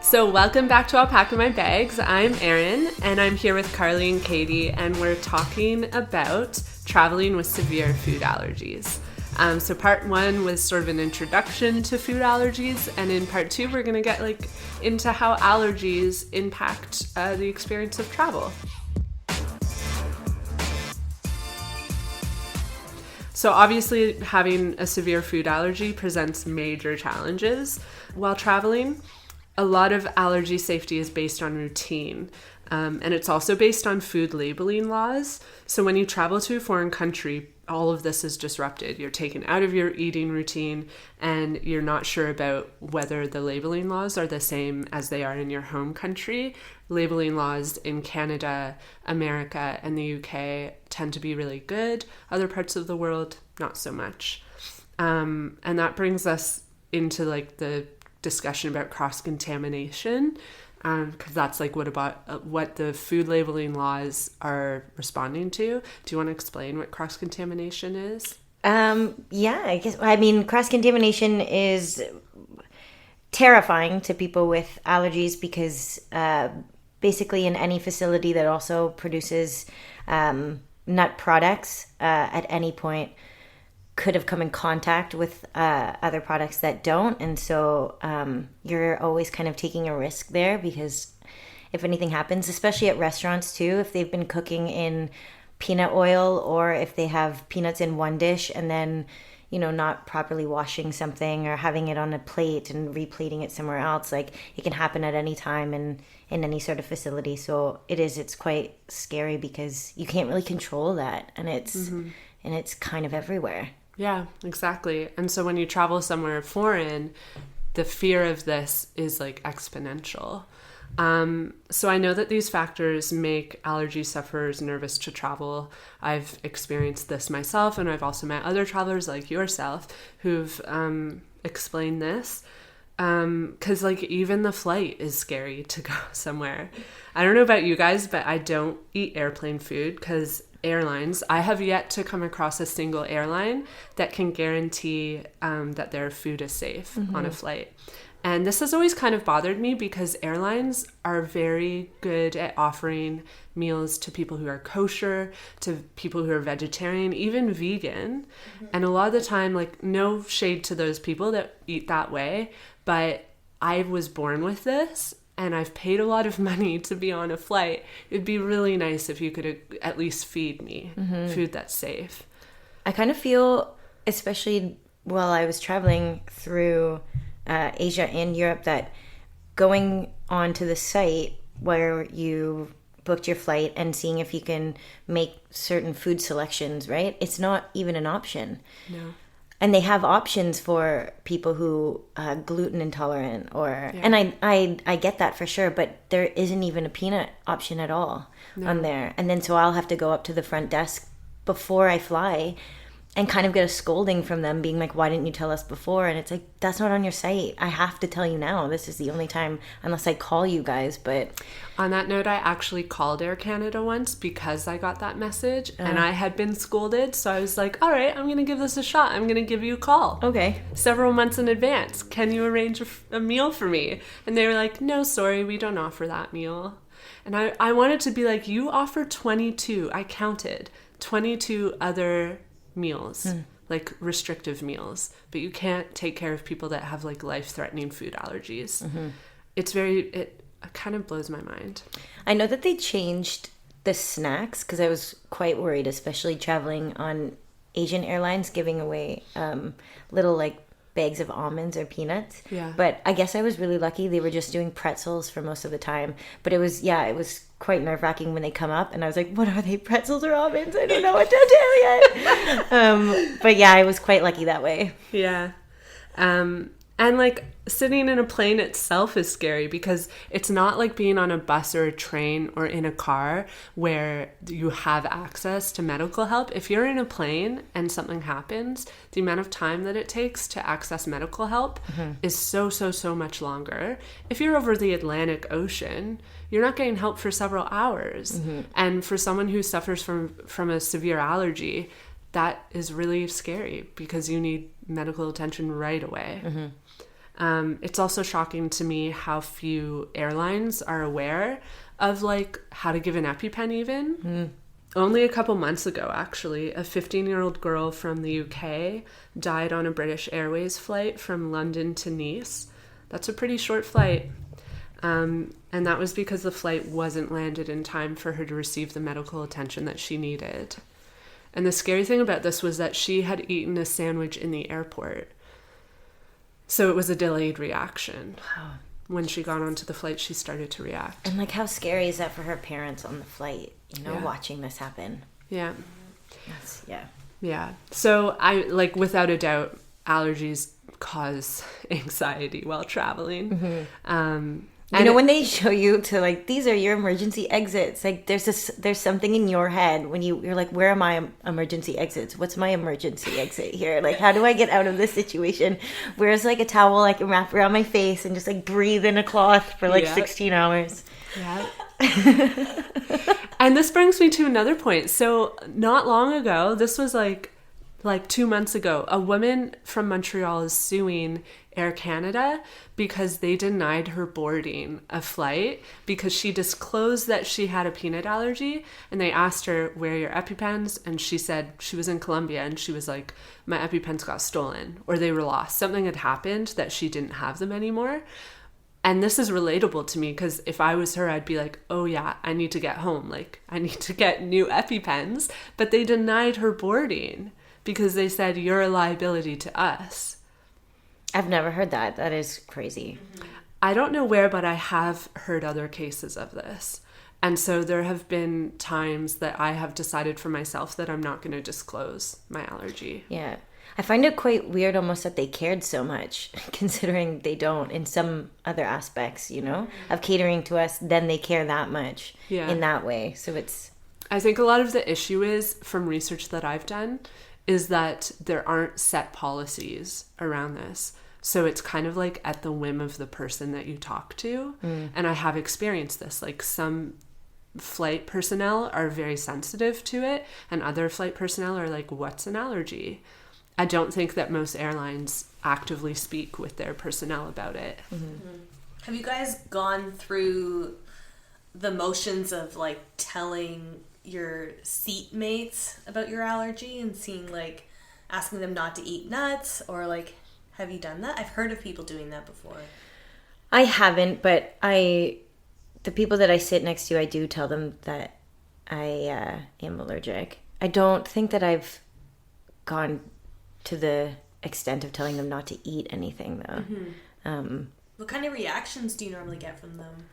So welcome back to I'll Pack in My Bags. I'm Erin, and I'm here with Carleigh and Katie, and we're talking about traveling with severe food allergies. So part one was sort of an introduction to food allergies, and in part two we're going to get into how allergies impact the experience of travel. So obviously having a severe food allergy presents major challenges while traveling. A lot of allergy safety is based on routine, and it's also based on food labeling laws. So when you travel to a foreign country, all of this is disrupted. You're taken out of your eating routine, and you're not sure about whether the labeling laws are the same as they are in your home country. Labeling laws in Canada, America, and the UK tend to be really good. Other parts of the world, not so much. And that brings us into the discussion about cross-contamination, because that's what the food labeling laws are responding to. Do you want to explain what cross-contamination is? Cross-contamination is terrifying to people with allergies because basically in any facility that also produces nut products at any point could have come in contact with other products that don't, and so you're always kind of taking a risk there, because if anything happens, especially at restaurants too, if they've been cooking in peanut oil, or if they have peanuts in one dish and then not properly washing something or having it on a plate and replating it somewhere else, it can happen at any time in any sort of facility. So it's quite scary because you can't really control that, and it's kind of everywhere. Yeah, exactly. And so when you travel somewhere foreign, the fear of this is exponential. So I know that these factors make allergy sufferers nervous to travel. I've experienced this myself, and I've also met other travelers like yourself who've explained this. Because even the flight is scary to go somewhere. I don't know about you guys, but I don't eat airplane food because airlines, I have yet to come across a single airline that can guarantee that their food is safe on a flight. And this has always kind of bothered me because airlines are very good at offering meals to people who are kosher, to people who are vegetarian, even vegan. And a lot of the time, no shade to those people that eat that way, but I was born with this, and I've paid a lot of money to be on a flight. It'd be really nice if you could at least feed me food that's safe. I kind of feel, especially while I was traveling through Asia and Europe, that going onto the site where you booked your flight and seeing if you can make certain food selections, right? It's not even an option. No. And they have options for people who are gluten intolerant, and I get that for sure, but there isn't even a peanut option at all on there. And then so I'll have to go up to the front desk before I fly and kind of get a scolding from them being like, why didn't you tell us before? And it's that's not on your site. I have to tell you now. This is the only time, unless I call you guys. But on that note, I actually called Air Canada once because I got that message and I had been scolded. So I was like, all right, I'm going to give this a shot. I'm going to give you a call. Okay. Several months in advance. Can you arrange a meal for me? And they were like, no, sorry, we don't offer that meal. And I wanted to be like, you offer 22. I counted 22 other meals, restrictive meals, but you can't take care of people that have life-threatening food allergies. It kind of blows my mind. I know that they changed the snacks because I was quite worried, especially traveling on Asian airlines, giving away little bags of almonds or peanuts. Yeah. But I guess I was really lucky. They were just doing pretzels for most of the time. But it was quite nerve-wracking when they come up, and I was like, what are they, pretzels or almonds? I don't know what to tell yet. But yeah, I was quite lucky that way. Yeah. And sitting in a plane itself is scary because it's not like being on a bus or a train or in a car where you have access to medical help. If you're in a plane and something happens, the amount of time that it takes to access medical help is so much longer. If you're over the Atlantic Ocean, you're not getting help for several hours. And for someone who suffers from a severe allergy, that is really scary because you need medical attention right away. It's also shocking to me how few airlines are aware of like how to give an EpiPen even. Only a couple months ago, actually, a 15-year-old girl from the UK died on a British Airways flight from London to Nice. That's a pretty short flight. And that was because the flight wasn't landed in time for her to receive the medical attention that she needed. And the scary thing about this was that she had eaten a sandwich in the airport. So it was a delayed reaction. Wow. When she got onto the flight, she started to react. And like, how scary is that for her parents on the flight, Yeah. watching this happen? Yeah. Yeah. So I, like, without a doubt, allergies cause anxiety while traveling. When they show you to like, these are your emergency exits, like there's something in your head when you're like, where are my emergency exits? What's my emergency exit here? Like, how do I get out of this situation? Where's like a towel I can wrap around my face and just like breathe in a cloth for like 16 hours? Yeah. And this brings me to another point. So not long ago, this was like 2 months ago, a woman from Montreal is suing Air Canada because they denied her boarding a flight because she disclosed that she had a peanut allergy, and they asked her, where are your EpiPens? And she said she was in Colombia, and she was like, my EpiPens got stolen or they were lost. Something had happened that she didn't have them anymore. And this is relatable to me because if I was her, I'd be like, oh yeah, I need to get home. Like, I need to get new EpiPens. But they denied her boarding because they said, you're a liability to us. I've never heard that. That is crazy. I don't know where, but I have heard other cases of this. And so there have been times that I have decided for myself that I'm not going to disclose my allergy. Yeah. I find it quite weird almost that they cared so much, considering they don't in some other aspects, of catering to us, then they care that much in that way. So it's... I think a lot of the issue is, from research that I've done, is that there aren't set policies around this. So it's kind of like at the whim of the person that you talk to. And I have experienced this. Like, some flight personnel are very sensitive to it, and other flight personnel are like, what's an allergy? I don't think that most airlines actively speak with their personnel about it. Have you guys gone through the motions of like telling your seatmates about your allergy and seeing, like, asking them not to eat nuts, or like, have you done that? I've heard of people doing that before. I haven't, but the people that I sit next to, I do tell them that I am allergic. I don't think that I've gone to the extent of telling them not to eat anything, though. What kind of reactions do you normally get from them?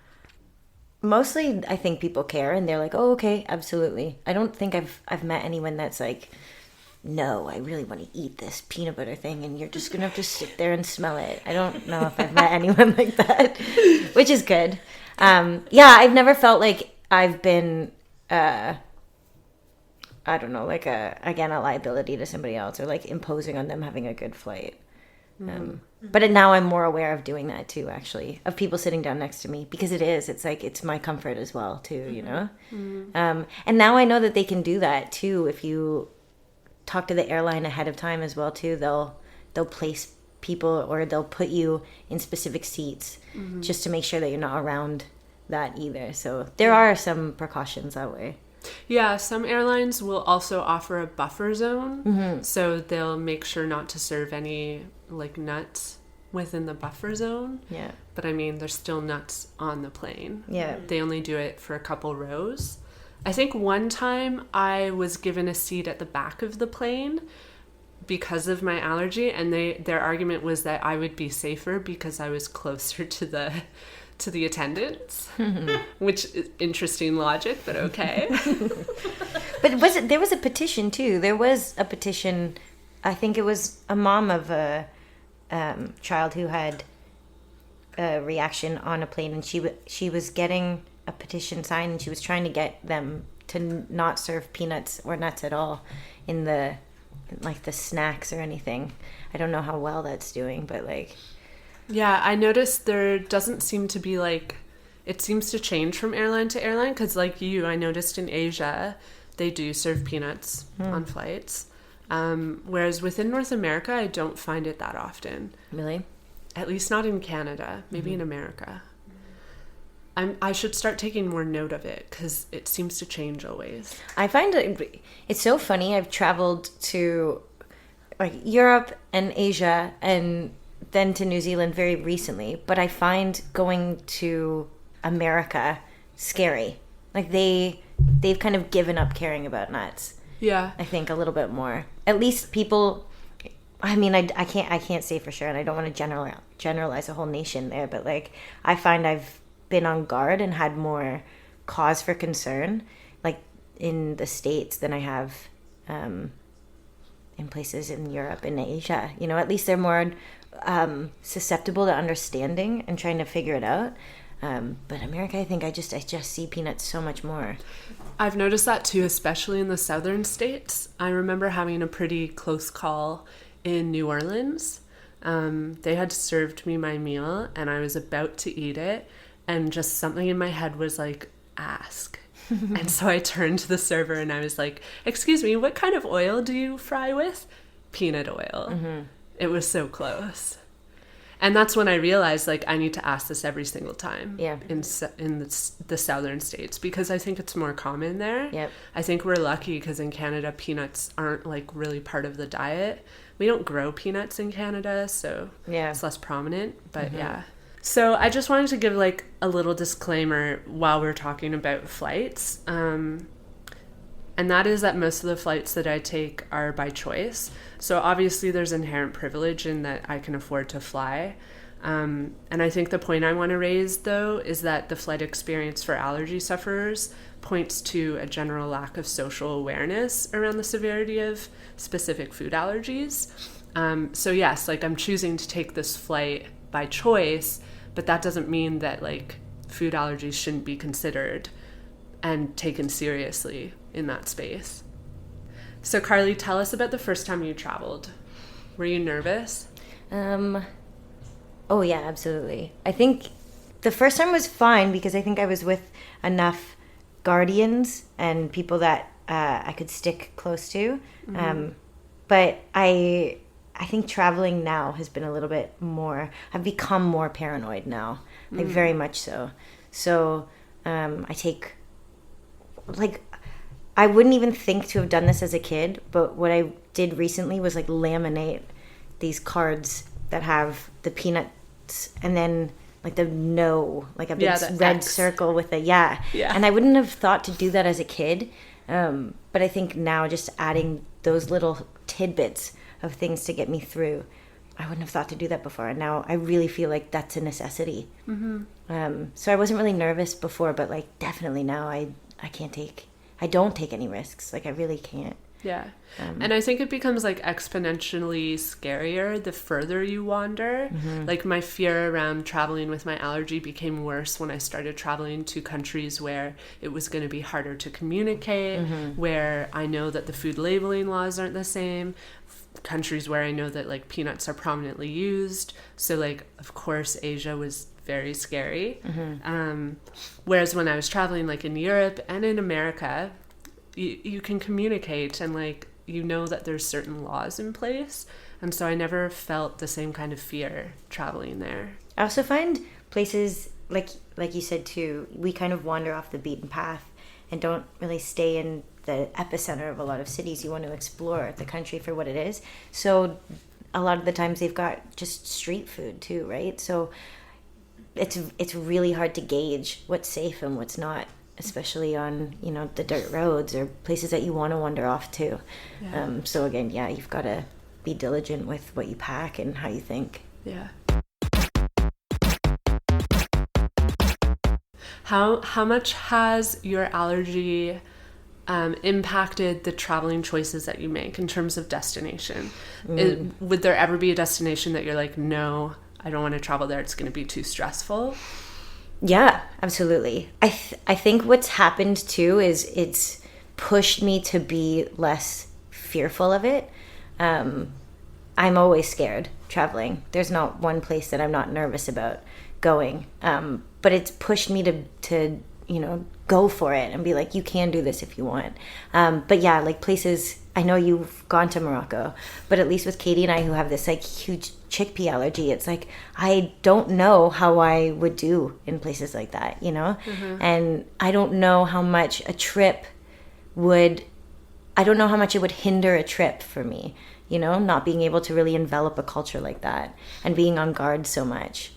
Mostly, I think people care, and they're like, "Oh, okay, absolutely." I don't think I've met anyone that's like, "No, I really want to eat this peanut butter thing, and you're just gonna have to sit there and smell it." I don't know if I've met anyone like that, which is good. I've never felt like I've been, I don't know, like a liability to somebody else, or like imposing on them having a good flight. But now I'm more aware of doing that too, actually, of people sitting down next to me, because it's like, it's my comfort as well too, and now I know that they can do that too. If you talk to the airline ahead of time as well too, they'll place people, or they'll put you in specific seats just to make sure that you're not around that either. So there are some precautions that way. Yeah, some airlines will also offer a buffer zone, so they'll make sure not to serve any like nuts within the buffer zone. Yeah. But I mean, there's still nuts on the plane. Yeah. They only do it for a couple rows. I think one time I was given a seat at the back of the plane because of my allergy, and their argument was that I would be safer because I was closer to the attendants, which is interesting logic, but okay. But there was a petition too. There was a petition. I think it was a mom of a child who had a reaction on a plane, and she was getting a petition signed, and she was trying to get them to not serve peanuts or nuts at all in the snacks or anything. I don't know how well that's doing, but like... Yeah, I noticed there doesn't seem to be like... It seems to change from airline to airline, because like I noticed in Asia, they do serve peanuts on flights. Whereas within North America, I don't find it that often. Really? at least not in Canada, maybe in America. I should start taking more note of it because it seems to change always. I find it's so funny. I've traveled to like Europe and Asia and then to New Zealand very recently, but I find going to America scary. Like they've kind of given up caring about nuts. Yeah. I think a little bit more. At least people, I mean, I can't say for sure, and I don't want to generalize a whole nation there, but like I find I've been on guard and had more cause for concern like in the States than I have in places in Europe and Asia. You know, at least they're more susceptible to understanding and trying to figure it out. But America, I think I just see peanuts so much more. I've noticed that too, especially in the southern states. I remember having a pretty close call in New Orleans. They had served me my meal and I was about to eat it, and just something in my head was like, ask. And so I turned to the server and I was like, excuse me, what kind of oil do you fry with? Peanut oil. Mm-hmm. It was so close. And that's when I realized, like, I need to ask this every single time in the southern states, because I think it's more common there. Yep. I think we're lucky because in Canada, peanuts aren't, like, really part of the diet. We don't grow peanuts in Canada, so it's less prominent. But, yeah. So I just wanted to give, like, a little disclaimer while we're talking about flights. And that is that most of the flights that I take are by choice. So obviously there's inherent privilege in that I can afford to fly. And I think the point I want to raise, though, is that the flight experience for allergy sufferers points to a general lack of social awareness around the severity of specific food allergies. So yes, like I'm choosing to take this flight by choice, but that doesn't mean that like food allergies shouldn't be considered and taken seriously in that space. So Carleigh, tell us about the first time you traveled. Were you nervous? Oh yeah, absolutely. I think the first time was fine because I think I was with enough guardians and people that I could stick close to. But I think traveling now has been a little bit more, I've become more paranoid now, like very much so. So I take, like, I wouldn't even think to have done this as a kid, but what I did recently was like laminate these cards that have the peanuts and then like the no, like a big red X circle with a yeah. And I wouldn't have thought to do that as a kid. But I think now just adding those little tidbits of things to get me through, I wouldn't have thought to do that before. And now I really feel like that's a necessity. So I wasn't really nervous before, but like definitely now I don't take any risks. Like I really can't. Yeah. And I think it becomes like exponentially scarier the further you wander. Like my fear around traveling with my allergy became worse when I started traveling to countries where it was going to be harder to communicate, where I know that the food labeling laws aren't the same, countries where I know that like peanuts are prominently used. So like, of course, Asia was very scary. Whereas when I was traveling like in Europe and in America, you can communicate and like you know that there's certain laws in place, and so I never felt the same kind of fear traveling there. I also find places like you said too, we kind of wander off the beaten path and don't really stay in the epicenter of a lot of cities. You want to explore the country for what it is. So a lot of the times they've got just street food too, right? So it's really hard to gauge what's safe and what's not, especially on, you know, the dirt roads or places that you want to wander off to. So again, you've got to be diligent with what you pack and how you think. How much has your allergy impacted the traveling choices that you make in terms of destination? Would there ever be a destination that you're like, no, I don't want to travel there, it's going to be too stressful? Yeah, absolutely. I think what's happened too is it's pushed me to be less fearful of it. I'm always scared traveling. There's not one place that I'm not nervous about going. But it's pushed me to go for it and be like, you can do this if you want. But yeah, like places, I know you've gone to Morocco, but at least with Katie and I, who have this like huge chickpea allergy, it's like, I don't know how I would do in places like that, and I don't know how much it would hinder a trip for me, not being able to really envelop a culture like that and being on guard so much,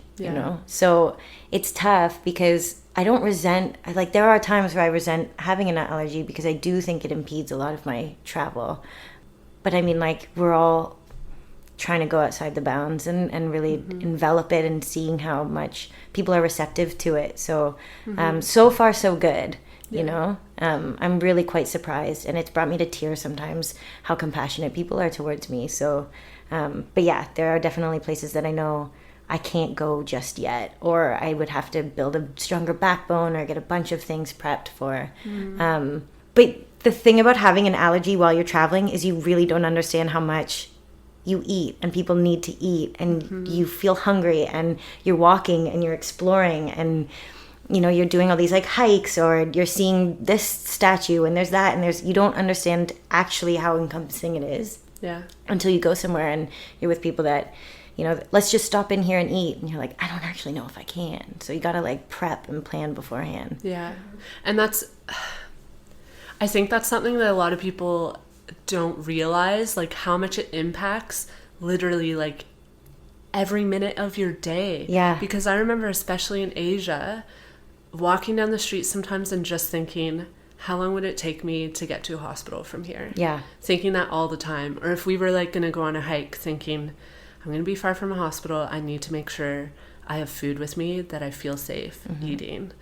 so it's tough because I don't resent, like there are times where I resent having an allergy because I do think it impedes a lot of my travel. But I mean, like, we're all trying to go outside the bounds and really envelop it and seeing how much people are receptive to it. So, so far so good, I'm really quite surprised, and it's brought me to tears sometimes how compassionate people are towards me. So, but yeah, there are definitely places that I know I can't go just yet, or I would have to build a stronger backbone or get a bunch of things prepped for. But the thing about having an allergy while you're traveling is you really don't understand how much you eat and people need to eat, and you feel hungry, and you're walking and you're exploring, and you're doing all these like hikes, or you're seeing this statue and there's that, and you don't understand actually how encompassing it is until you go somewhere and you're with people that let's just stop in here and eat. And you're like, I don't actually know if I can. So you got to like prep and plan beforehand. Yeah. And I think that's something that a lot of people don't realize, like how much it impacts literally like every minute of your day. Yeah. Because I remember, especially in Asia, walking down the street sometimes and just thinking, how long would it take me to get to a hospital from here? Yeah. Thinking that all the time. Or if we were like going to go on a hike, thinking, I'm going to be far from a hospital. I need to make sure I have food with me that I feel safe eating.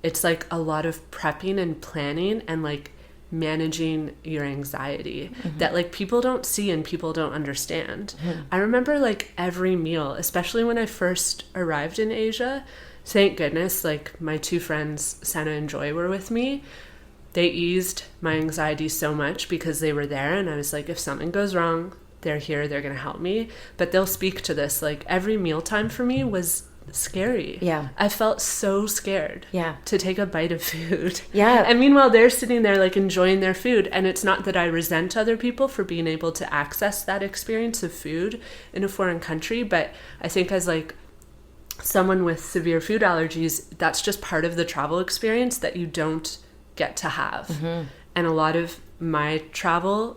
It's like a lot of prepping and planning and like managing your anxiety that like people don't see and people don't understand. I remember like every meal, especially when I first arrived in Asia, thank goodness, like my two friends, Senna and Joy, were with me. They eased my anxiety so much because they were there, and I was like, if something goes wrong, they're here, they're going to help me. But they'll speak to this. Like every mealtime for me was scary. Yeah. I felt so scared to take a bite of food. Yeah. And meanwhile, they're sitting there like enjoying their food. And it's not that I resent other people for being able to access that experience of food in a foreign country. But I think as like someone with severe food allergies, that's just part of the travel experience that you don't get to have. And a lot of my traveling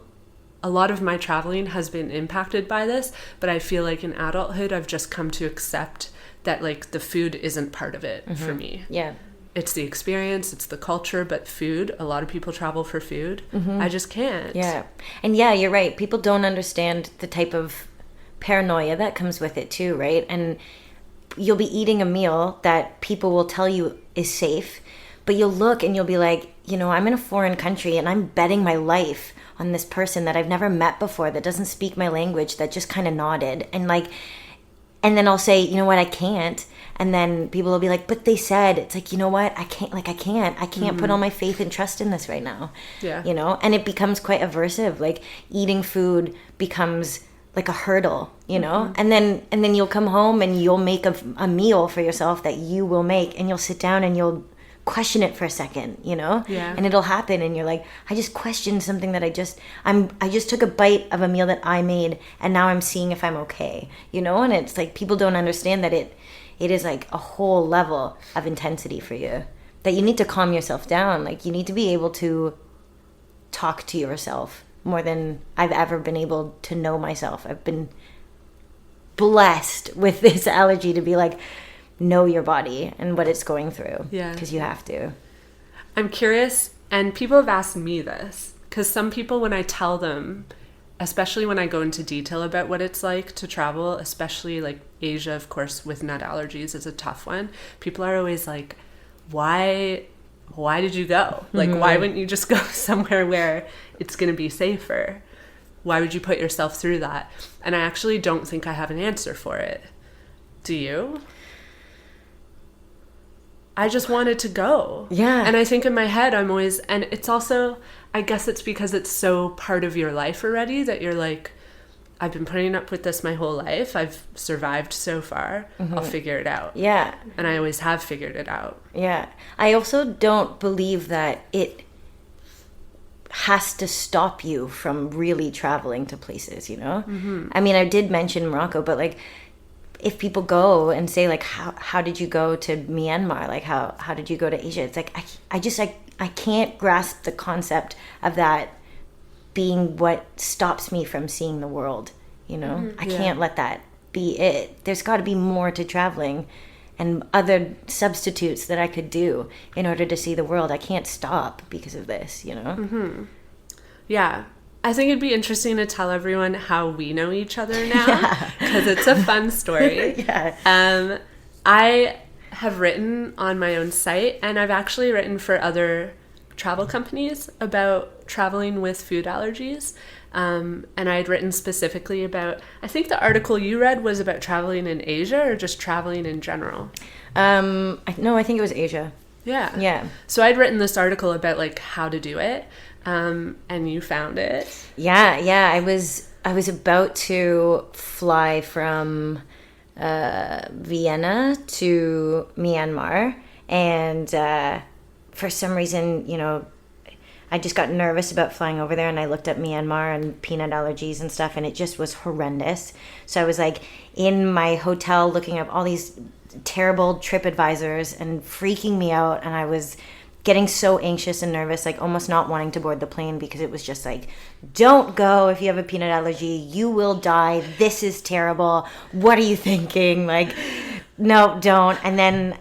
has been impacted by this, but I feel like in adulthood I've just come to accept that like the food isn't part of it for me. Yeah. It's the experience, it's the culture, but food, a lot of people travel for food. I just can't. Yeah. And yeah, you're right. People don't understand the type of paranoia that comes with it too, right? And you'll be eating a meal that people will tell you is safe, but you'll look and you'll be like, I'm in a foreign country and I'm betting my life on this person that I've never met before, that doesn't speak my language, that just kind of nodded. And then I'll say, you know what, I can't. And then people will be like, but they said. It's like, you know what, I can't put all my faith and trust in this right now. Yeah. And it becomes quite aversive. Like eating food becomes like a hurdle, and then you'll come home and you'll make a meal for yourself that you will make, and you'll sit down and you'll question it for a second, and it'll happen, and you're like, I just questioned something that I just took a bite of a meal that I made, and now I'm seeing if I'm okay, and it's like people don't understand that it is like a whole level of intensity for you, that you need to calm yourself down. Like you need to be able to talk to yourself more than I've ever been able to know myself. I've been blessed with this allergy to be like, know your body and what it's going through. Yeah. Because you have to. I'm curious, and people have asked me this, because some people, when I tell them, especially when I go into detail about what it's like to travel, especially like Asia, of course, with nut allergies is a tough one. People are always like, why did you go? Like, why wouldn't you just go somewhere where it's going to be safer? Why would you put yourself through that? And I actually don't think I have an answer for it. Do you? I just wanted to go. Yeah. And I think in my head, I'm always, and it's also, I guess it's because it's so part of your life already that you're like, I've been putting up with this my whole life. I've survived so far. I'll figure it out. Yeah. And I always have figured it out. Yeah. I also don't believe that it has to stop you from really traveling to places, you know? I mean, I did mention Morocco, but like, if people go and say like, how did you go to Myanmar? Like, how did you go to Asia? It's like, I can't grasp the concept of that being what stops me from seeing the world, you know? I can't let that be it. There's got to be more to traveling and other substitutes that I could do in order to see the world. I can't stop because of this, you know? Yeah. I think it'd be interesting to tell everyone how we know each other now, because it's a fun story. I have written on my own site, and I've actually written for other travel companies about traveling with food allergies. And I had written specifically about, I think the article you read was about traveling in Asia or just traveling in general. No, I think it was Asia. Yeah. So I'd written this article about like how to do it. And you found it. Yeah. I was about to fly from Vienna to Myanmar, and for some reason, you know, I just got nervous about flying over there, and I looked up Myanmar and peanut allergies and stuff, and it just was horrendous. So I was like in my hotel looking up all these terrible TripAdvisors and freaking me out, and I was getting so anxious and nervous, like almost not wanting to board the plane, because it was just like, don't go if you have a peanut allergy, you will die, this is terrible, what are you thinking? Like, no, don't. And then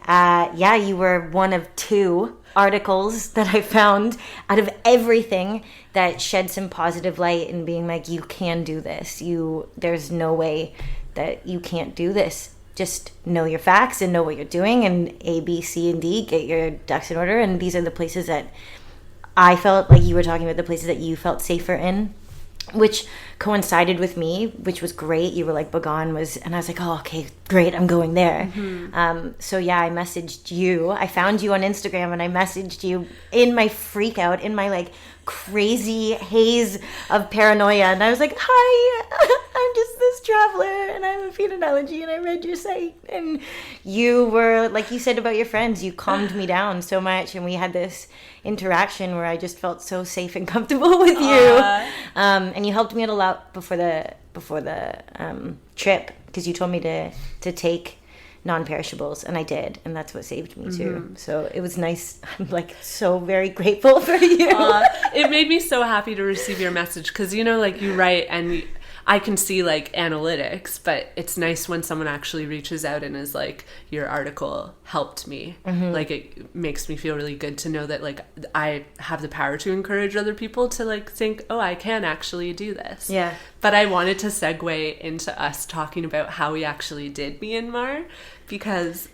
you were one of 2 articles that I found out of everything that shed some positive light and being like, you can do this, there's no way that you can't do this. Just know your facts and know what you're doing, and A, B, C, and D, get your ducks in order. And these are the places that I felt like you were talking about, the places that you felt safer in, which coincided with me, which was great. You were like, Bagan was, and I was like, oh, okay, great, I'm going there. So yeah, I messaged you. I found you on Instagram, and I messaged you in my freak out, in my like crazy haze of paranoia, and I was like, hi, I'm just this traveler, and I have a peanut allergy, and I read your site. And you were, like you said about your friends, you calmed me down so much, and we had this interaction where I just felt so safe and comfortable with you. And you helped me out a lot before the trip, because you told me to take non-perishables, and I did, and that's what saved me too. So it was nice. I'm like so very grateful for you. It made me so happy to receive your message, because you know, like, you write and I can see like analytics, but it's nice when someone actually reaches out and is like, your article helped me. Like, it makes me feel really good to know that like I have the power to encourage other people to like think, oh, I can actually do this. Yeah. But I wanted to segue into us talking about how we actually did Myanmar, because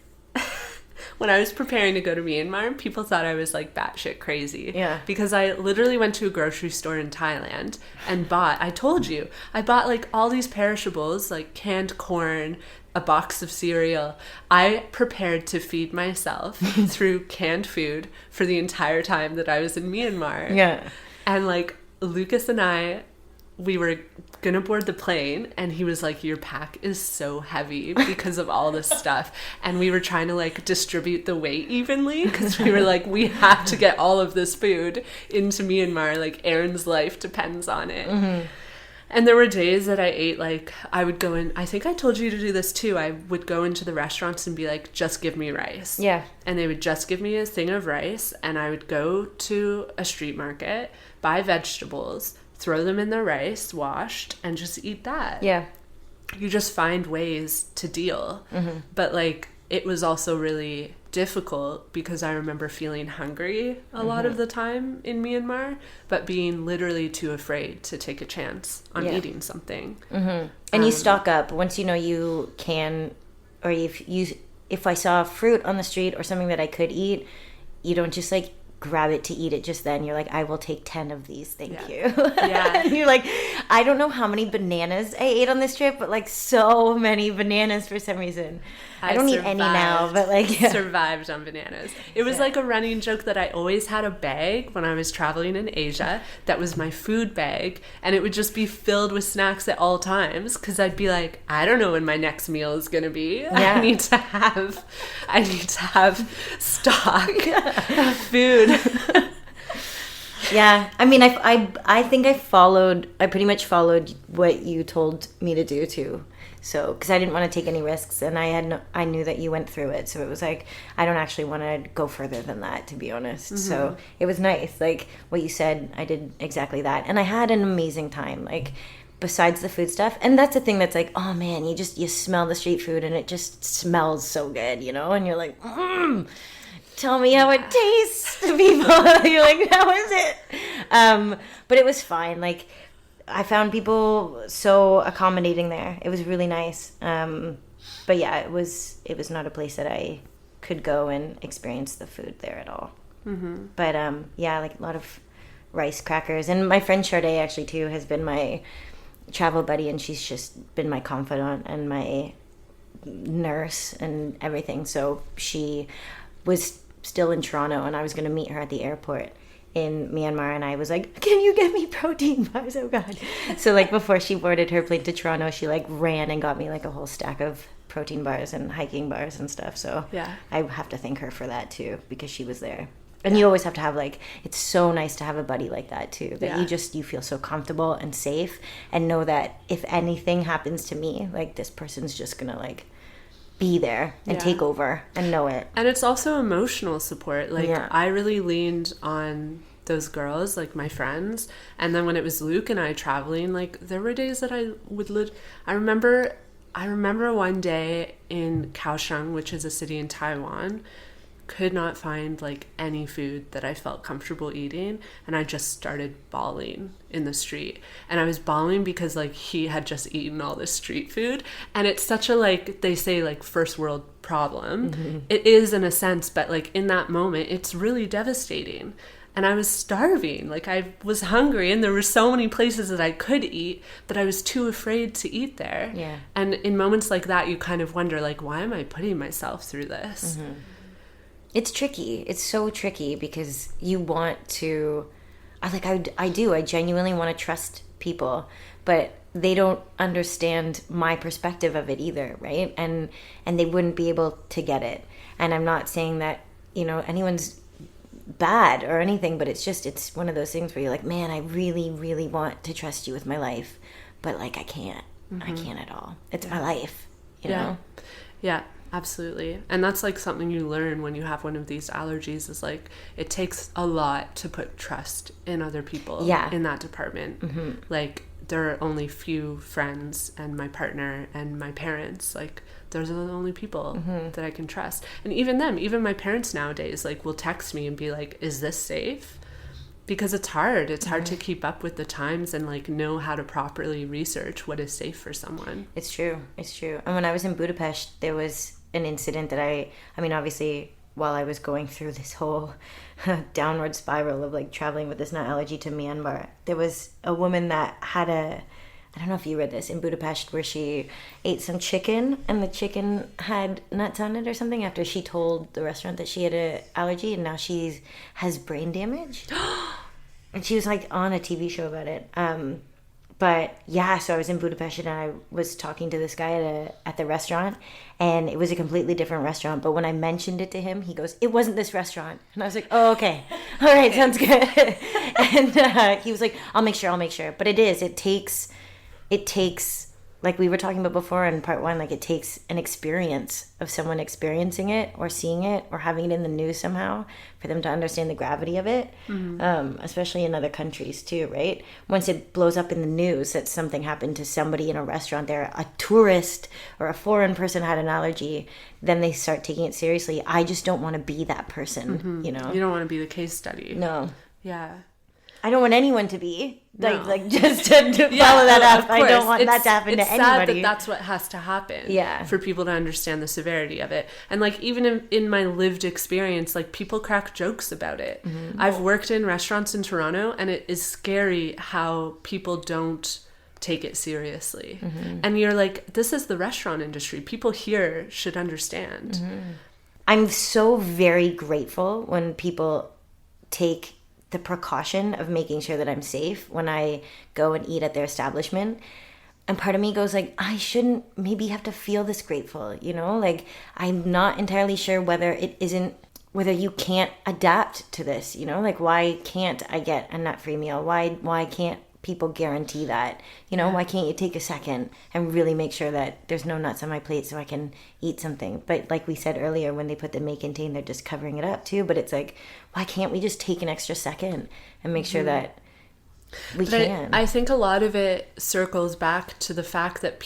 when I was preparing to go to Myanmar, people thought I was like batshit crazy. Yeah. Because I literally went to a grocery store in Thailand and I bought like all these perishables, like canned corn, a box of cereal. I prepared to feed myself through canned food for the entire time that I was in Myanmar. Yeah. And like Lucas and I, we were gonna board the plane, and he was like, your pack is so heavy because of all this stuff, and we were trying to like distribute the weight evenly, because we were like, we have to get all of this food into Myanmar, like Erin's life depends on it. And there were days that I ate, like, I would go in, I think I told you to do this too, I would go into the restaurants and be like, just give me rice. Yeah. And they would just give me a thing of rice, and I would go to a street market, buy vegetables, throw them in the rice, washed, and just eat that. Yeah. You just find ways to deal. But like, it was also really difficult, because I remember feeling hungry a lot of the time in Myanmar, but being literally too afraid to take a chance on eating something. And you stock up once you know you can, or if I saw fruit on the street or something that I could eat, you don't just like grab it to eat it just then. You're like, I will take 10 of these, thank you. Yeah. And you're like, I don't know how many bananas I ate on this trip, but like so many bananas for some reason. I don't eat any now, but like survived on bananas. It was like a running joke that I always had a bag when I was traveling in Asia that was my food bag, and it would just be filled with snacks at all times because I'd be like, I don't know when my next meal is gonna be. Yeah. I need to have stock of food. Yeah, I mean, I think I pretty much followed what you told me to do too. So, because I didn't want to take any risks, and I knew that you went through it, so it was like, I don't actually want to go further than that, to be honest. Mm-hmm. So it was nice, like what you said. I did exactly that, and I had an amazing time. Like, besides the food stuff, and that's the thing that's like, oh man, you smell the street food, and it just smells so good, you know, and you're like, tell me how it tastes to people. You're like, how is it? But it was fine. Like, I found people so accommodating there. It was really nice. But yeah, it was not a place that I could go and experience the food there at all. Mm-hmm. But yeah, like a lot of rice crackers. And my friend Sade actually too has been my travel buddy, and she's just been my confidant and my nurse and everything. So she was still in Toronto, and I was going to meet her at the airport in Myanmar, and I was like, can you get me protein bars? Oh God. So like before she boarded her plane to Toronto, she like ran and got me like a whole stack of protein bars and hiking bars and stuff. So yeah, I have to thank her for that too, because she was there. And you always have to have like, it's so nice to have a buddy like that too, that you feel so comfortable and safe, and know that if anything happens to me, like this person's just gonna like be there and take over and know it. And it's also emotional support. Like I really leaned on those girls, like my friends, and then when it was Luke and I traveling, like there were days that I would I remember one day in Kaohsiung, which is a city in Taiwan, could not find like any food that I felt comfortable eating, and I just started bawling in the street. And I was bawling because like he had just eaten all this street food, and it's such a, like they say, like first world problem. Mm-hmm. It is in a sense, but like in that moment it's really devastating. And I was starving, like I was hungry, and there were so many places that I could eat, but I was too afraid to eat there. Yeah. And in moments like that you kind of wonder, like, why am I putting myself through this? Mm-hmm. It's tricky. It's so tricky because you want to, I genuinely want to trust people, but they don't understand my perspective of it either, right? And they wouldn't be able to get it. And I'm not saying that, you know, anyone's bad or anything, but it's one of those things where you're like, man, I really, really want to trust you with my life, but like I can't. Mm-hmm. I can't at all. It's my life, you know? Yeah. Absolutely. And that's like something you learn when you have one of these allergies, is like it takes a lot to put trust in other people in that department. Mm-hmm. Like there are only few friends and my partner and my parents. Like those are the only people that I can trust. And even them, even my parents nowadays, like will text me and be like, is this safe? Because it's hard. It's hard to keep up with the times and like know how to properly research what is safe for someone. It's true. It's true. And when I was in Budapest, there was an incident that I mean, obviously, while I was going through this whole downward spiral of like traveling with this nut allergy to Myanmar, there was a woman that had I don't know if you read this, in Budapest, where she ate some chicken and the chicken had nuts on it or something after she told the restaurant that she had an allergy, and now she has brain damage. And she was like on a TV show about it. But yeah, so I was in Budapest and I was talking to this guy at the restaurant, and it was a completely different restaurant. But when I mentioned it to him, he goes, "It wasn't this restaurant." And I was like, "Oh, okay. All right, sounds good." And he was like, I'll make sure. But it takes, like we were talking about before in part one, like it takes an experience of someone experiencing it or seeing it or having it in the news somehow for them to understand the gravity of it, especially in other countries too, right? Once it blows up in the news that something happened to somebody in a restaurant there, a tourist or a foreign person had an allergy, then they start taking it seriously. I just don't want to be that person, you know? You don't want to be the case study. No. Yeah. I don't want anyone to be. No. Like just to follow that up. I don't want that to happen to anybody. It's sad that that's what has to happen. Yeah. For people to understand the severity of it. And like even in my lived experience, like people crack jokes about it. Mm-hmm. I've worked in restaurants in Toronto, and it is scary how people don't take it seriously. Mm-hmm. And you're like, this is the restaurant industry. People here should understand. Mm-hmm. I'm so very grateful when people take the precaution of making sure that I'm safe when I go and eat at their establishment. And part of me goes like, I shouldn't maybe have to feel this grateful, you know? Like, I'm not entirely sure whether you can't adapt to this, you know? Like, why can't I get a nut-free meal? Why can't people guarantee that? You know, why can't you take a second and really make sure that there's no nuts on my plate so I can eat something? But like we said earlier, when they put the may contain, they're just covering it up too. But it's like, why can't we just take an extra second and make sure that we can? I think a lot of it circles back to the fact that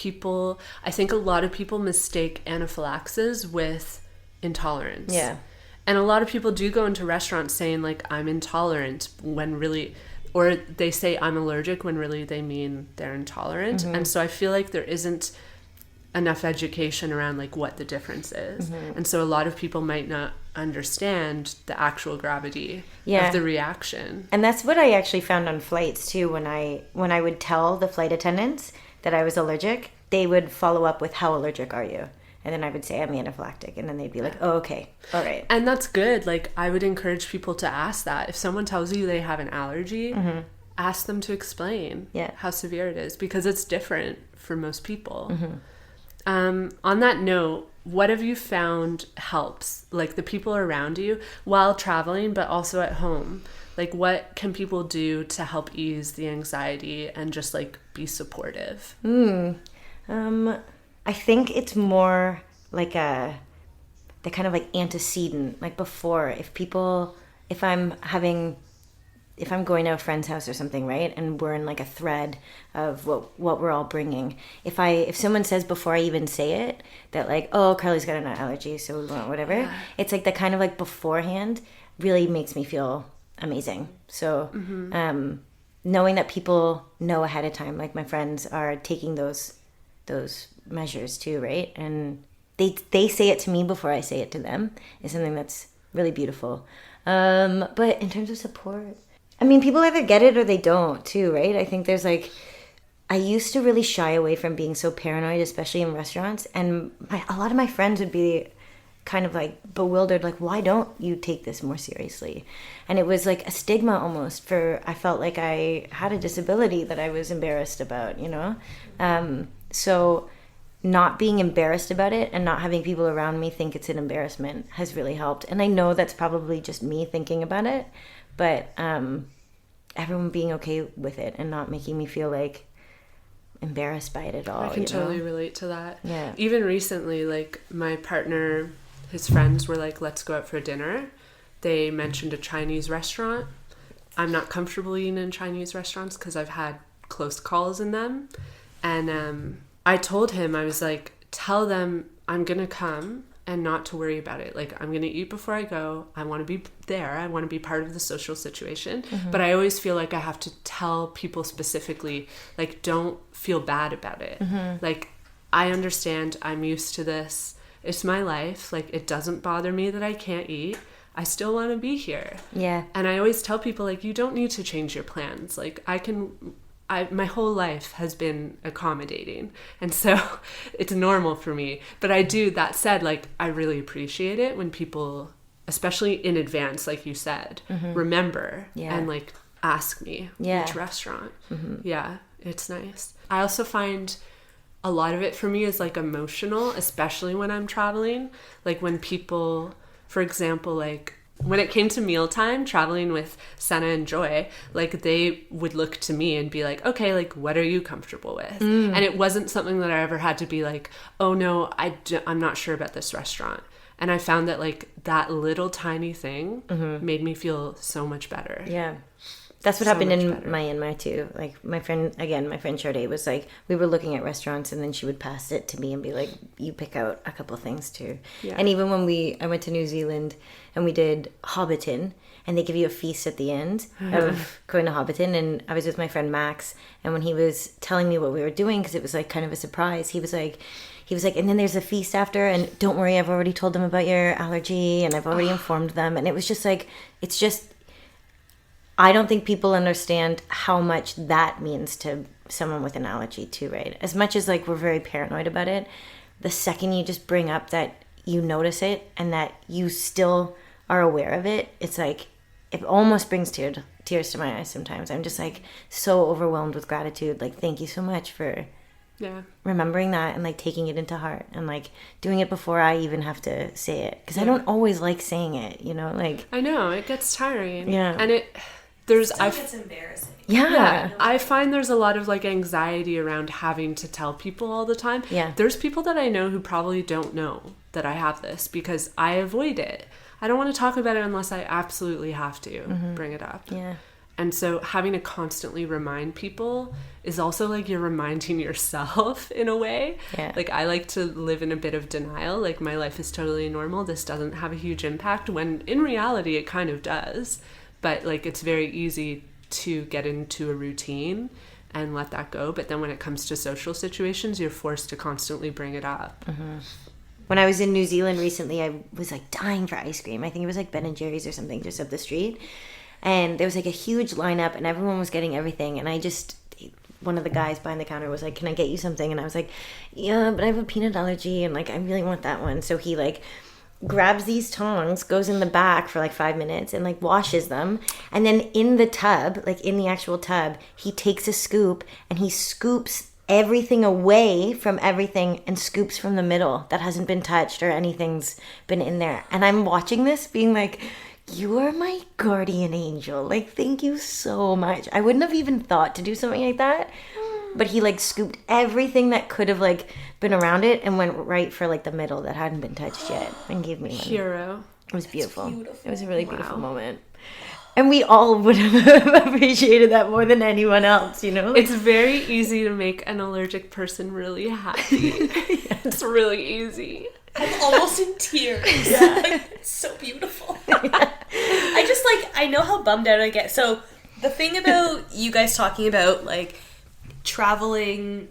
I think a lot of people mistake anaphylaxis with intolerance. Yeah. And a lot of people do go into restaurants saying like, I'm intolerant, when really... Or they say I'm allergic when really they mean they're intolerant. Mm-hmm. And so I feel like there isn't enough education around like what the difference is. Mm-hmm. And so a lot of people might not understand the actual gravity of the reaction. And that's what I actually found on flights too. When I would tell the flight attendants that I was allergic, they would follow up with, how allergic are you? And then I would say I'm anaphylactic. And then they'd be like, oh, okay. All right. And that's good. Like, I would encourage people to ask that. If someone tells you they have an allergy, mm-hmm. ask them to explain how severe it is, because it's different for most people. Mm-hmm. On that note, what have you found helps? Like, the people around you while traveling, but also at home? Like, what can people do to help ease the anxiety and just, like, be supportive? I think it's more like the kind of like antecedent, like before, if I'm going to a friend's house or something, right? And we're in like a thread of what we're all bringing. If someone says before I even say it that like, oh, Carleigh's got a nut allergy, so we want whatever. Yeah. It's like the kind of like beforehand really makes me feel amazing. So, mm-hmm. Knowing that people know ahead of time, like my friends are taking those measures too, right? And they say it to me before I say it to them is something that's really beautiful. But in terms of support, I mean, people either get it or they don't too, right? I think there's like, I used to really shy away from being so paranoid, especially in restaurants, and a lot of my friends would be kind of like bewildered, like, why don't you take this more seriously? And it was like a stigma almost I felt like I had a disability that I was embarrassed about, you know? So not being embarrassed about it and not having people around me think it's an embarrassment has really helped. And I know that's probably just me thinking about it, but everyone being okay with it and not making me feel like embarrassed by it at all. I can totally relate to that. Yeah. Even recently, like my partner, his friends were like, let's go out for dinner. They mentioned a Chinese restaurant. I'm not comfortable eating in Chinese restaurants because I've had close calls in them. And I told him, I was like, tell them I'm going to come and not to worry about it. Like, I'm going to eat before I go. I want to be there. I want to be part of the social situation. Mm-hmm. But I always feel like I have to tell people specifically, like, don't feel bad about it. Mm-hmm. Like, I understand. I'm used to this. It's my life. Like, it doesn't bother me that I can't eat. I still want to be here. Yeah. And I always tell people, like, you don't need to change your plans. Like, my whole life has been accommodating, and so it's normal for me. But that said, like, I really appreciate it when people, especially in advance, like you said, mm-hmm. remember and like ask me which restaurant. Mm-hmm. Yeah, it's nice. I also find a lot of it for me is like emotional, especially when I'm traveling. Like when people, for example, like when it came to mealtime, traveling with Senna and Joy, like they would look to me and be like, okay, like what are you comfortable with? And it wasn't something that I ever had to be like, oh no, I'm not sure about this restaurant. And I found that like that little tiny thing made me feel so much better. Yeah. That's what so happened much in better. Myanmar too. Like my friend Sade was like, we were looking at restaurants and then she would pass it to me and be like, you pick out a couple things too. Yeah. And even when I went to New Zealand and we did Hobbiton, and they give you a feast at the end of going to Hobbiton, and I was with my friend Max, and when he was telling me what we were doing, because it was like kind of a surprise, he was like, and then there's a feast after, and don't worry, I've already told them about your allergy, and I've already informed them. And it was just like, it's just, I don't think people understand how much that means to someone with an allergy too, right? As much as like we're very paranoid about it, the second you just bring up that you notice it and that you still are aware of it, it's like, it almost brings tears to my eyes sometimes. I'm just like so overwhelmed with gratitude. Like, thank you so much for remembering that and like taking it into heart and like doing it before I even have to say it. Because I don't always like saying it, you know, like. I know, it gets tiring. Yeah. And It's embarrassing. Yeah. I find there's a lot of like anxiety around having to tell people all the time. Yeah. There's people that I know who probably don't know that I have this because I avoid it. I don't want to talk about it unless I absolutely have to bring it up. Yeah. And so having to constantly remind people is also like you're reminding yourself in a way. Yeah. Like I like to live in a bit of denial. Like my life is totally normal. This doesn't have a huge impact, when in reality it kind of does. But like it's very easy to get into a routine and let that go. But then when it comes to social situations, you're forced to constantly bring it up. When I was in New Zealand recently, I was like dying for ice cream. I think it was like Ben and Jerry's or something just up the street. And there was like a huge lineup and everyone was getting everything. And one of the guys behind the counter was like, can I get you something? And I was like, yeah, but I have a peanut allergy and like I really want that one. So he like grabs these tongs, goes in the back for like 5 minutes and like washes them. And then in the tub, like in the actual tub, he takes a scoop and he scoops everything away from everything and scoops from the middle that hasn't been touched or anything's been in there. And I'm watching this being like, you are my guardian angel. Like, thank you so much. I wouldn't have even thought to do something like that. But he like scooped everything that could have like been around it and went right for like the middle that hadn't been touched yet and gave me money. Hero. It was beautiful. beautiful. It was a really beautiful moment. And we all would have appreciated that more than anyone else, you know? Like, It's very easy to make an allergic person really happy. It's really easy. I'm almost in tears. Like, it's so beautiful. I know how bummed out I get. So the thing about you guys talking about like traveling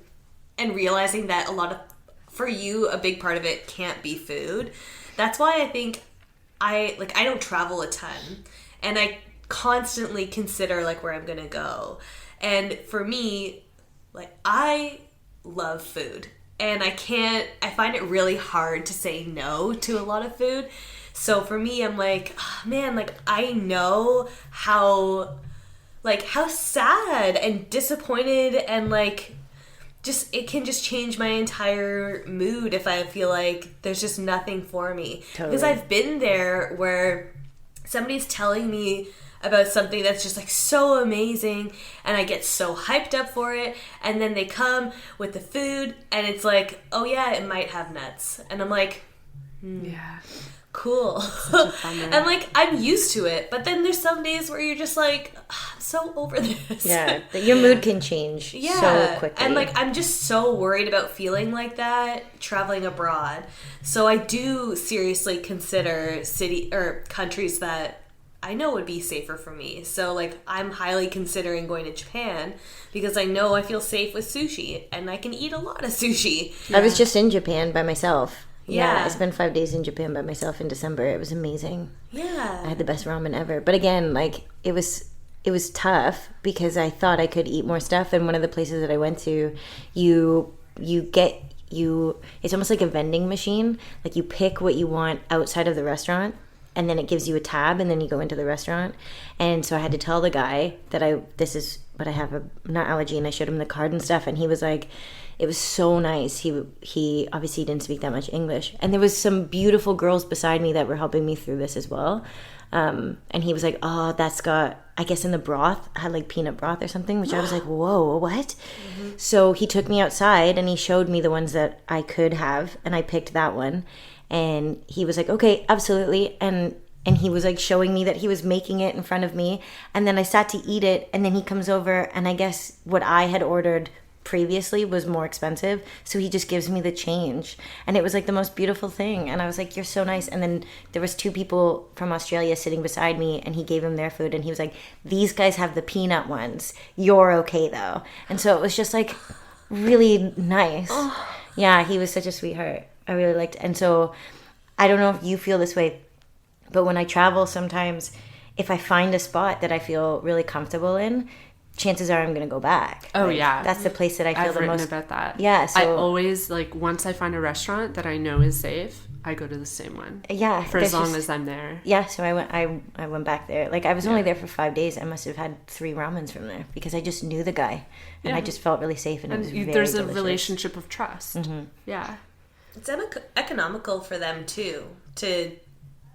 and realizing that for you, a big part of it can't be food. That's why I think I don't travel a ton and I constantly consider like where I'm going to go. And for me, like I love food. And I find it really hard to say no to a lot of food. So for me, I'm like, oh, man, like I know how sad and disappointed and like just, it can just change my entire mood if I feel like there's just nothing for me. Totally. Because I've been there where somebody's telling me about something that's just like so amazing and I get so hyped up for it, and then they come with the food and it's like, oh yeah, it might have nuts, and I'm like, Yeah. cool. And like I'm used to it, but then there's some days where you're just like, I'm so over this. yeah, your mood can change so quickly. And like I'm just so worried about feeling like that traveling abroad. So I do seriously consider city or countries that I know would be safer for me. So like I'm highly considering going to Japan because I know I feel safe with sushi and I can eat a lot of sushi. I was just in Japan by myself. Yeah. I spent 5 days in Japan by myself in December. It was amazing. Yeah. I had the best ramen ever. But again, like it was tough because I thought I could eat more stuff. And one of the places that I went to, it's almost like a vending machine. Like you pick what you want outside of the restaurant, and then it gives you a tab, and then you go into the restaurant. And so I had to tell the guy that this is what I have a nut allergy, and I showed him the card and stuff, and he was like, it was so nice. He obviously didn't speak that much English, and there was some beautiful girls beside me that were helping me through this as well. And he was like, oh, that's got, I guess in the broth, I had like peanut broth or something, which I was like, whoa, what? Mm-hmm. So he took me outside and he showed me the ones that I could have, and I picked that one. And he was like, okay, absolutely. And and he was like showing me that he was making it in front of me, and then I sat to eat it, and then he comes over, and I guess what I had ordered previously was more expensive, so he just gives me the change, and it was like the most beautiful thing, and I was like, you're so nice. And then there was 2 people from Australia sitting beside me, and he gave them their food, and he was like, these guys have the peanut ones, you're okay though. And so it was just like really nice. Yeah, he was such a sweetheart. I really liked it. And so I don't know if you feel this way, but when I travel, sometimes if I find a spot that I feel really comfortable in, chances are I'm going to go back. Oh, yeah. That's the place that I feel I've the written most about that. Yeah, so I always, like, once I find a restaurant that I know is safe, I go to the same one. Yeah, for as long as I'm there. Yeah, so I went back there. Like, I was only there for 5 days. I must have had 3 ramens from there because I just knew the guy, and I just felt really safe, and it was very there's a delicious. relationship of trust. Yeah. It's economical for them too to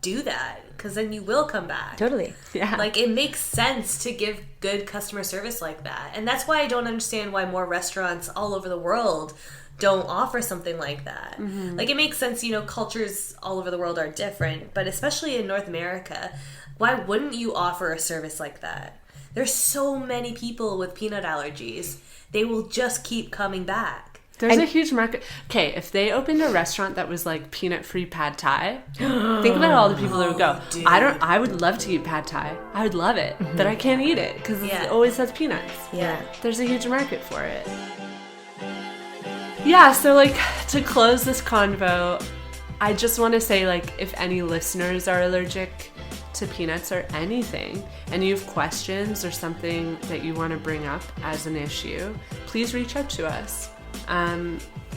do that, because then you will come back. Totally. Yeah. Like, it makes sense to give good customer service like that. And that's why I don't understand why more restaurants all over the world don't offer something like that. Like, it makes sense, cultures all over the world are different, but especially in North America, why wouldn't you offer a service like that? There's so many people with peanut allergies. They will just keep coming back. There's a huge market. Okay, if they opened a restaurant that was like peanut-free pad thai, think about all the people that would go. Dude. I would love to eat pad thai. I would love it, but I can't eat it because it always has peanuts. Yeah. There's a huge market for it. Yeah, so like to close this convo, I just want to say, like, if any listeners are allergic to peanuts or anything, and you have questions or something that you want to bring up as an issue, please reach out to us.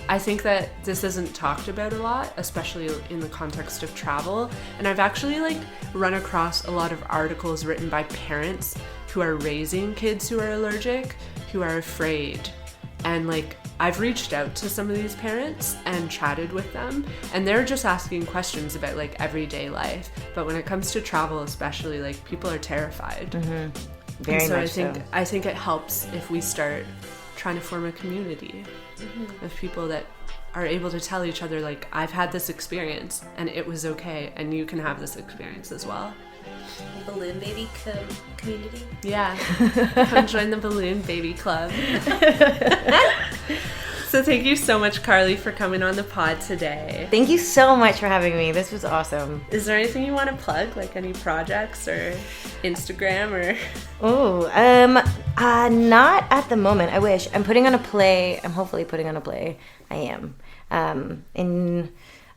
I think that this isn't talked about a lot, especially in the context of travel. And I've actually run across a lot of articles written by parents who are raising kids who are allergic, who are afraid. And I've reached out to some of these parents and chatted with them, and they're just asking questions about everyday life. But when it comes to travel, especially, people are terrified. Very and so much I think it helps if we start trying to form a community of people that are able to tell each other, I've had this experience and it was okay, and you can have this experience as well. Balloon baby community. Yeah. Come join the Balloon Baby Club. So thank you so much, Carleigh, for coming on the pod today. Thank you so much for having me. This was awesome. Is there anything you want to plug, any projects or Instagram or? Not at the moment. I wish. I'm putting on a play. I'm hopefully putting on a play. I am.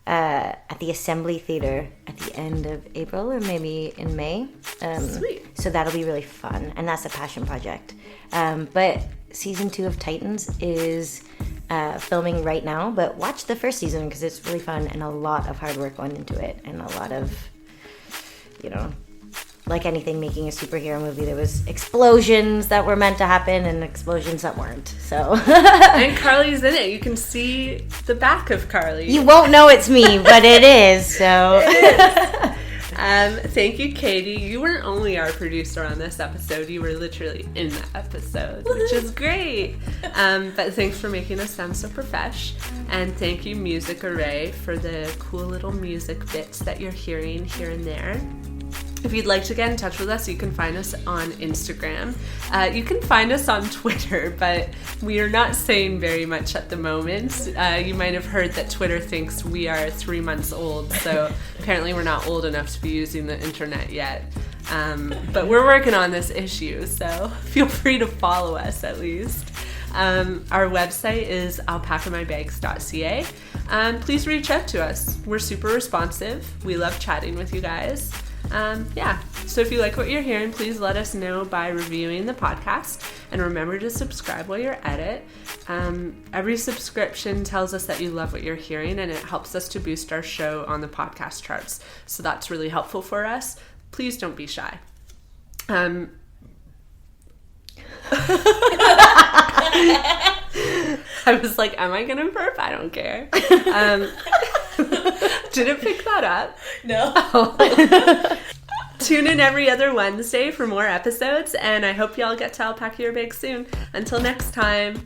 At the Assembly Theater at the end of April or maybe in May. Sweet. So that'll be really fun, and that's a passion project. But season 2 of Titans is filming right now, but watch the first season because it's really fun and a lot of hard work went into it, and a lot of, like anything making a superhero movie, there was explosions that were meant to happen and explosions that weren't. So and Carleigh's in it. You can see the back of Carleigh. You won't know it's me, but it is. So thank you, Katie. You weren't only our producer on this episode, you were literally in the episode, which is great. But thanks for making us sound so profesh. And thank you, Music Array, for the cool little music bits that you're hearing here and there. If you'd like to get in touch with us, you can find us on Instagram. You can find us on Twitter, but we are not saying very much at the moment. You might have heard that Twitter thinks we are 3 months old, so apparently we're not old enough to be using the internet yet. But we're working on this issue, so feel free to follow us at least. Our website is alpacamybags.ca. Please reach out to us. We're super responsive. We love chatting with you guys. So if you like what you're hearing, please let us know by reviewing the podcast, and remember to subscribe while you're at it. Every subscription tells us that you love what you're hearing, and it helps us to boost our show on the podcast charts, so that's really helpful for us. Please don't be shy. I was like, am I gonna burp? I don't care. Didn't pick that up. No. Tune in every other Wednesday for more episodes, and I hope y'all get to alpaca your bags soon. Until next time.